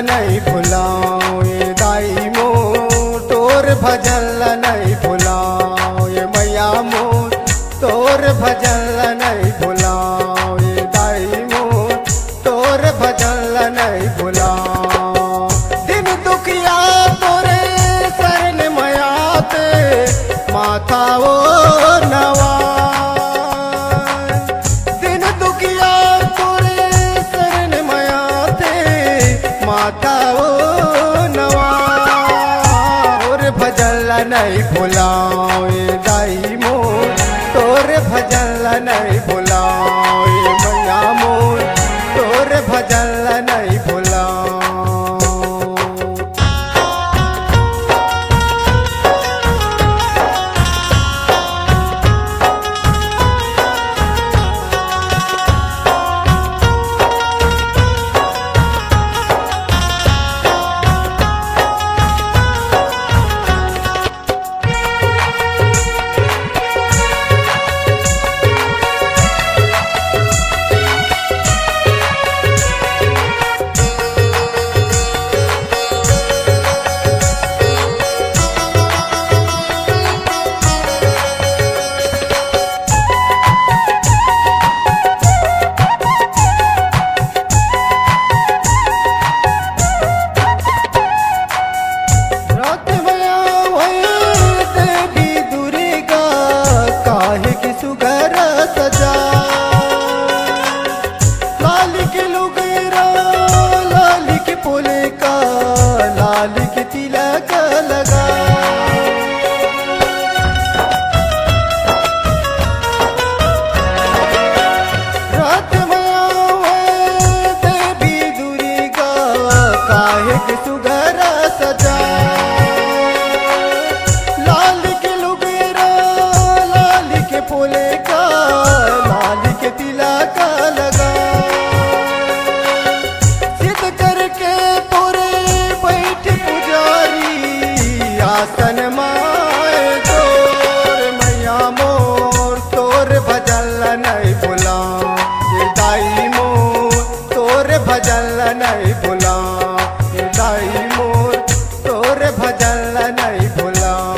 नहीं भुलाओ ये दाई मोर तोर भजन नहीं भुलाओ ये मैया मोर तोर भजन नहीं भुलाओ ये दाई मोर तोर भजन नहीं भुलाओ। दिन दुखिया तोरे शरण मयाते माथा वो नवा माता ओ नवा और भजन नहीं भुलाओ ये दाई मोर तोर भजन नहीं भुलाओ ये मैया मोर तोर भजन नहीं भुलाओ। सुगर सजा लाल के लुगेरा लाल के पोले का लाल के तिलक लगा सिद्ध करके तोरे बैठ पुजारी आसन माए तोर मैया मोर तोर भजन नहीं भुलाओ ये दाई मोर तोर भजन नहीं भुलाओ दाई मोर तोर भजन नहीं भुलाओ।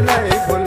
नहीं भूल